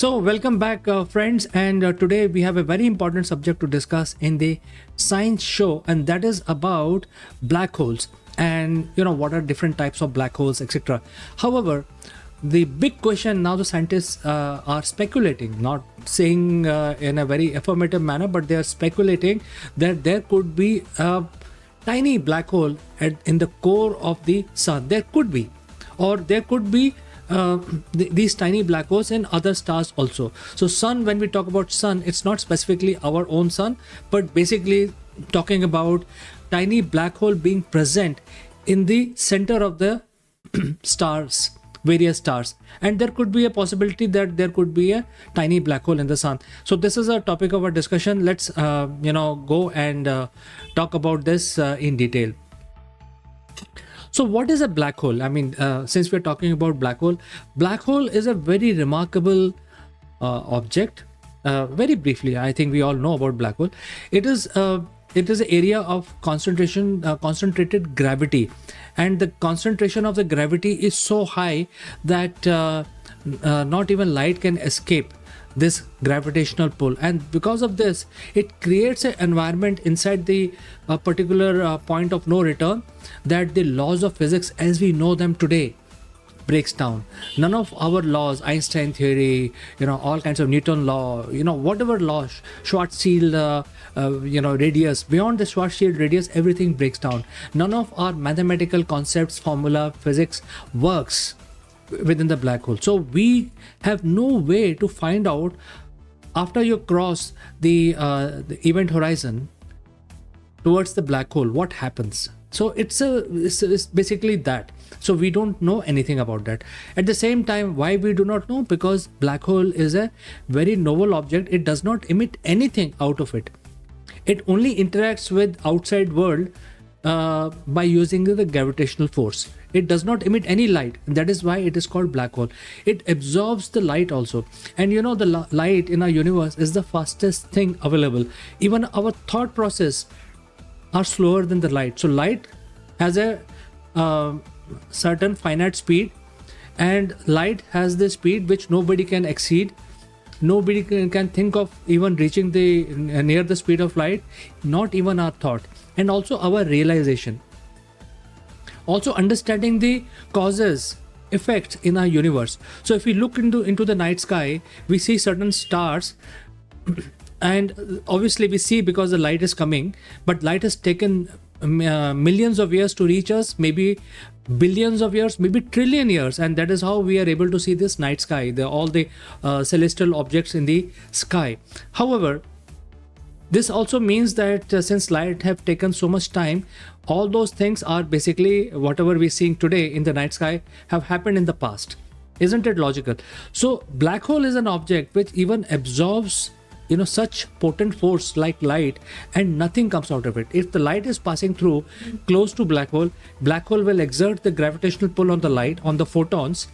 So, welcome back, friends. And today we have a very important subject to discuss in the science show, and that is about black holes and what are different types of black holes, etc. However, the big question now, the scientists are speculating, not saying in a very affirmative manner, but they are speculating that there could be a tiny black hole in the core of the sun. There could be, or there could be these tiny black holes in other stars also. So sun, when we talk about sun, it's not specifically our own sun, but basically talking about tiny black hole being present in the center of the stars, various stars, and there could be a possibility that there could be a tiny black hole in the sun. So this is a topic of our discussion. Let's go and talk about this in detail. So what is a black hole? I mean, since we're talking about black hole is a very remarkable object. Very briefly, I think we all know about black hole. It is an area of concentrated gravity, and the concentration of the gravity is so high that not even light can escape this gravitational pull, and because of this it creates an environment inside the particular point of no return, that the laws of physics as we know them today breaks down. None of our laws, Einstein theory, all kinds of Newton law, whatever law, Schwarzschild radius, beyond the Schwarzschild radius, everything breaks down. None of our mathematical concepts, formula, physics works within the black hole. So we have no way to find out after you cross the event horizon towards the black hole what happens. So it's basically that. So we don't know anything about that. At the same time, why we do not know? Because black hole is a very novel object. It does not emit anything out of it. It only interacts with outside world by using the gravitational force. It does not emit any light, and that is why it is called black hole. It absorbs the light also, and the light in our universe is the fastest thing available. Even our thought process are slower than the light. So light has a certain finite speed, and light has the speed which nobody can exceed. Nobody can think of even reaching the near the speed of light, not even our thought, and also our realization. Also understanding the causes, effects in our universe. So if we look into the night sky, we see certain stars, and obviously we see because the light is coming, but light has taken millions of years to reach us, maybe billions of years, maybe trillion years, and that is how we are able to see this night sky, all the celestial objects in the sky. However, this also means that since light have taken so much time, all those things are basically whatever we're seeing today in the night sky have happened in the past. Isn't it logical? So black hole is an object which even absorbs such potent force like light, and nothing comes out of it. If the light is passing through close to black hole will exert the gravitational pull on the light, on the photons.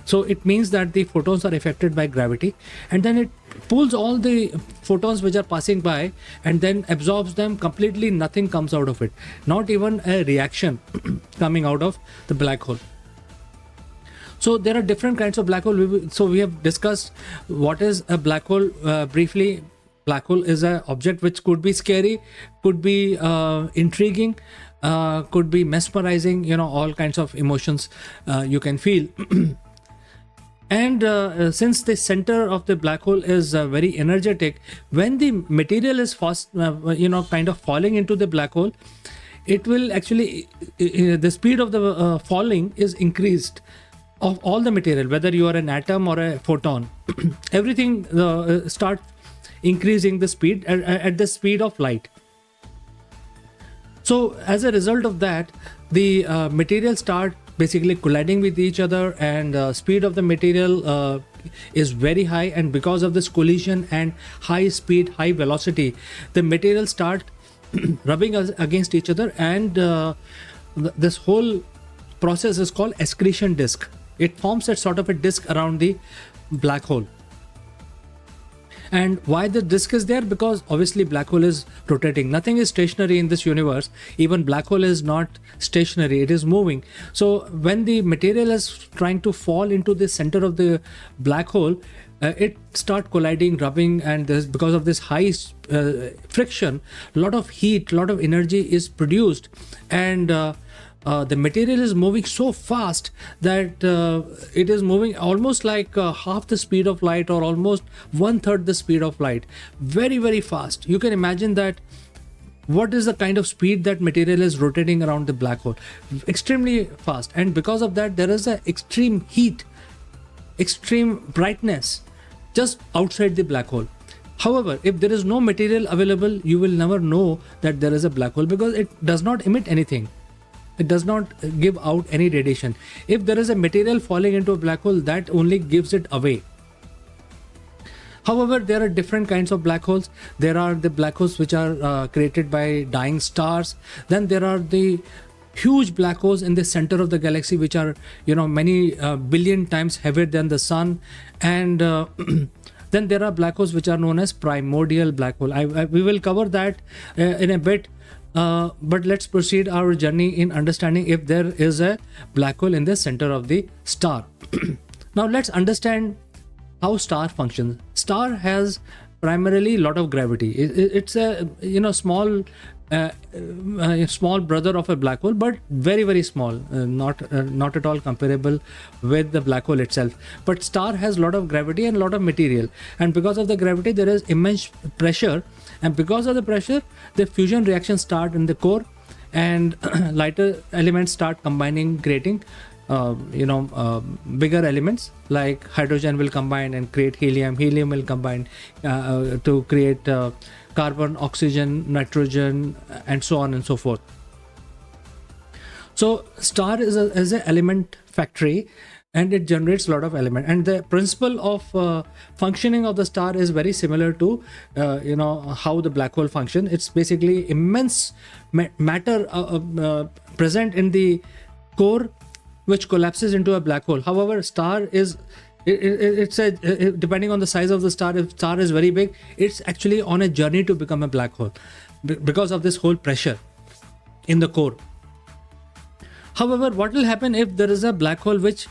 So it means that the photons are affected by gravity, and then it pulls all the photons which are passing by and then absorbs them completely. Nothing comes out of it, not even a reaction coming out of the black hole. So there are different kinds of black hole. So we have discussed what is a black hole briefly. Black hole is an object which could be scary, could be intriguing, could be mesmerizing, all kinds of emotions you can feel. And since the center of the black hole is very energetic, when the material is fast, kind of falling into the black hole, it will actually, the speed of the falling is increased of all the material, whether you are an atom or a photon. Everything start increasing the speed at the speed of light. So as a result of that, the material start basically colliding with each other, and speed of the material is very high, and because of this collision and high speed, high velocity, the material start rubbing against each other, and this whole process is called accretion disk. It forms a sort of a disk around the black hole. And why the disk is there? Because obviously black hole is rotating. Nothing is stationary in this universe. Even black hole is not stationary, it is moving. So when the material is trying to fall into the center of the black hole, it start colliding, rubbing, and because of this high friction, a lot of heat, a lot of energy is produced, and the material is moving so fast that it is moving almost like half the speed of light, or almost 1/3 the speed of light. Very, very fast. You can imagine that what is the kind of speed that material is rotating around the black hole. Extremely fast. And because of that, there is a extreme heat, extreme brightness just outside the black hole. However, if there is no material available, you will never know that there is a black hole, because it does not emit anything. It does not give out any radiation. If there is a material falling into a black hole, that only gives it away. However, there are different kinds of black holes. There are the black holes which are created by dying stars. Then there are the huge black holes in the center of the galaxy, which are, many billion times heavier than the sun. And then there are black holes which are known as primordial black hole. We will cover that in a bit. But let's proceed our journey in understanding if there is a black hole in the center of the star. Now let's understand how star functions. Star has primarily a lot of gravity. It's a small small brother of a black hole, but very, very small, not at all comparable with the black hole itself. But star has a lot of gravity and a lot of material, and because of the gravity there is immense pressure, and because of the pressure the fusion reactions start in the core, and lighter elements start combining, creating bigger elements like hydrogen will combine and create helium. Helium will combine to create carbon, oxygen, nitrogen, and so on and so forth. So star is an element factory, and it generates a lot of elements. And the principle of functioning of the star is very similar to how the black hole function. It's basically immense matter present in the core, which collapses into a black hole. However, star is it's depending on the size of the star. If star is very big, it's actually on a journey to become a black hole because of this whole pressure in the core. However, what will happen if there is a black hole which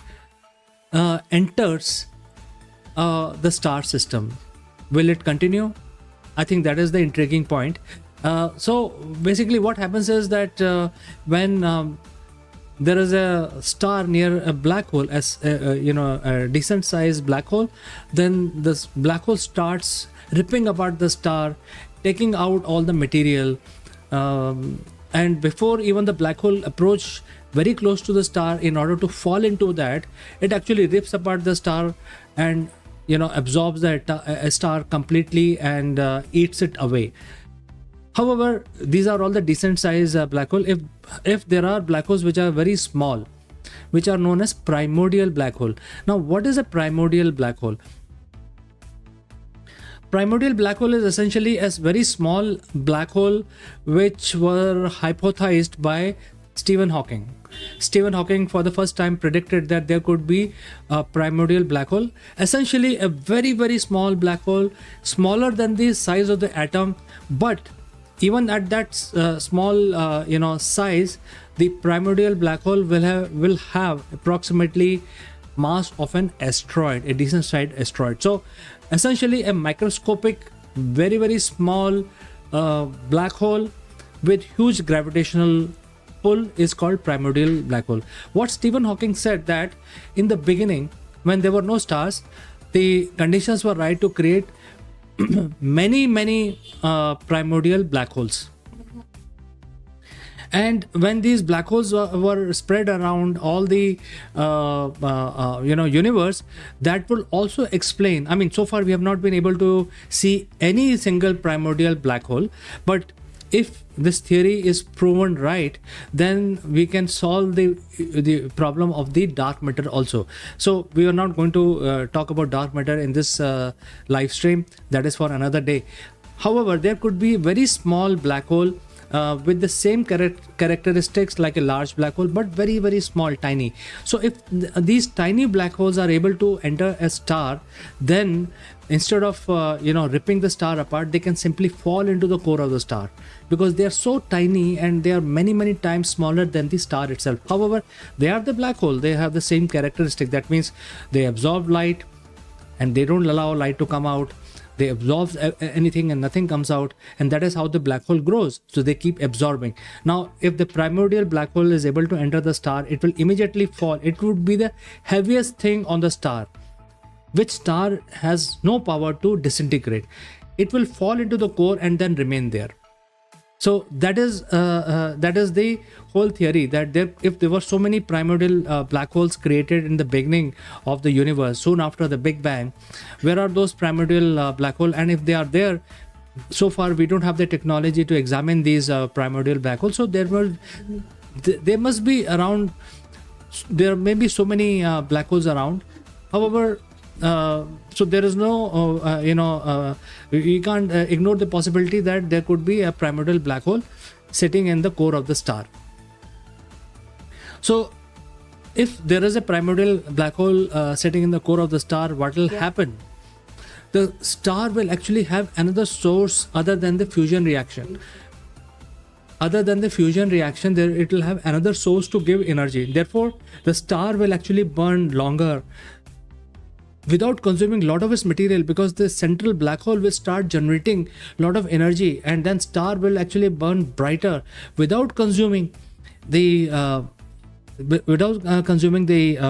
enters the star system? Will it continue? I think that is the intriguing point. So basically what happens is that when there is a star near a black hole, as a decent sized black hole, then this black hole starts ripping apart the star, taking out all the material, and before even the black hole approach very close to the star, in order to fall into that, it actually rips apart the star and absorbs the star completely and eats it away. However, these are all the decent size black hole. If there are black holes which are very small, which are known as primordial black hole. Now, what is a primordial black hole? Primordial black hole is essentially a very small black hole which were hypothesized by Stephen Hawking. Stephen Hawking for the first time predicted that there could be a primordial black hole, essentially a very, very small black hole, smaller than the size of the atom, but even at that small size, the primordial black hole will have approximately mass of an asteroid, a decent sized asteroid. So essentially a microscopic, very, very small black hole with huge gravitational pull is called primordial black hole. What Stephen Hawking said, that in the beginning, when there were no stars, the conditions were right to create many primordial black holes. And when these black holes were spread around all the universe, that will also explain, I mean, so far we have not been able to see any single primordial black hole, but if this theory is proven right, then we can solve the problem of the dark matter also. So we are not going to talk about dark matter in this live stream. That is for another day. However, there could be very small black hole with the same characteristics like a large black hole, but very, very small, tiny. So if these tiny black holes are able to enter a star, then instead of ripping the star apart, they can simply fall into the core of the star, because they are so tiny and they are many times smaller than the star itself. However, they are the black hole, they have the same characteristic. That means they absorb light, and they don't allow light to come out. They absorb anything and nothing comes out, and that is how the black hole grows. So they keep absorbing. Now if the primordial black hole is able to enter the star, it will immediately fall. It would be the heaviest thing on the star, which star has no power to disintegrate. It will fall into the core and then remain there. So that is the whole theory, that if there were so many primordial black holes created in the beginning of the universe, soon after the Big Bang, where are those primordial black holes? And if they are there, so far we don't have the technology to examine these primordial black holes. So there must be around. There may be so many black holes around. However, so there is no we can't ignore the possibility that there could be a primordial black hole sitting in the core of the star. So if there is a primordial black hole sitting in the core of the star, what will happen? The star will actually have another source other than the fusion reaction. Other than the fusion reaction, there it will have another source to give energy. Therefore the star will actually burn longer without consuming a lot of its material, because the central black hole will start generating a lot of energy, and then star will actually burn brighter without consuming the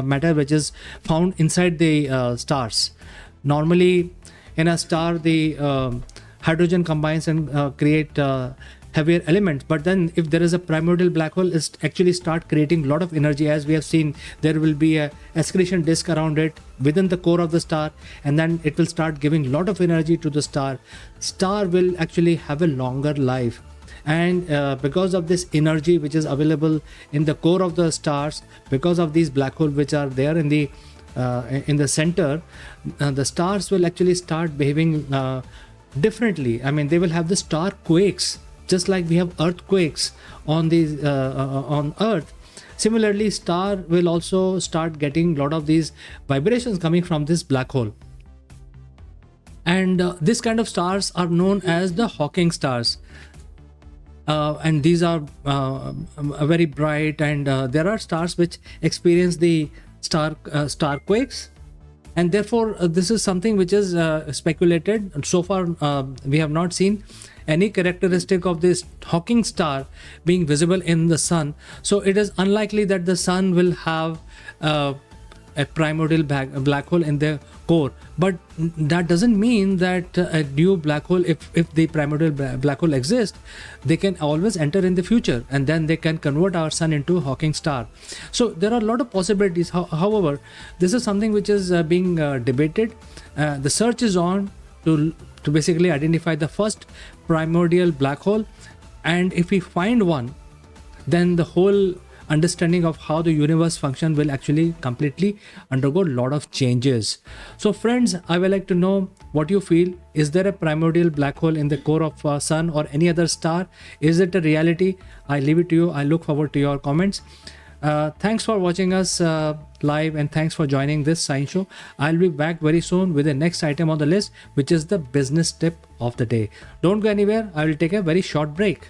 matter which is found inside the stars. Normally in a star the hydrogen combines and create heavier elements, but then if there is a primordial black hole, it actually start creating a lot of energy. As we have seen, there will be a accretion disk around it within the core of the star, and then it will start giving a lot of energy to the star. Star will actually have a longer life, and because of this energy which is available in the core of the stars, because of these black holes which are there in the center, the stars will actually start behaving differently. I mean, they will have the star quakes, just like we have earthquakes on Earth. Similarly, star will also start getting a lot of these vibrations coming from this black hole. And this kind of stars are known as the Hawking stars. And these are very bright, and there are stars which experience the star quakes. And therefore, this is something which is speculated. So far, we have not seen any characteristic of this Hawking star being visible in the sun. So it is unlikely that the sun will have a primordial black hole in the core. But that doesn't mean that a new black hole, if the primordial black hole exists, they can always enter in the future, and then they can convert our sun into a Hawking star. So there are a lot of possibilities. However, this is something which is being debated. The search is on to basically identify the first primordial black hole, and if we find one, then the whole understanding of how the universe function will actually completely undergo a lot of changes. So friends, I would like to know what you feel. Is there a primordial black hole in the core of sun or any other star? Is it a reality? I leave it to you. I look forward to your comments. Thanks for watching us live, and thanks for joining this science show. I'll be back very soon with the next item on the list, which is the business tip of the day. Don't go anywhere. I will take a very short break.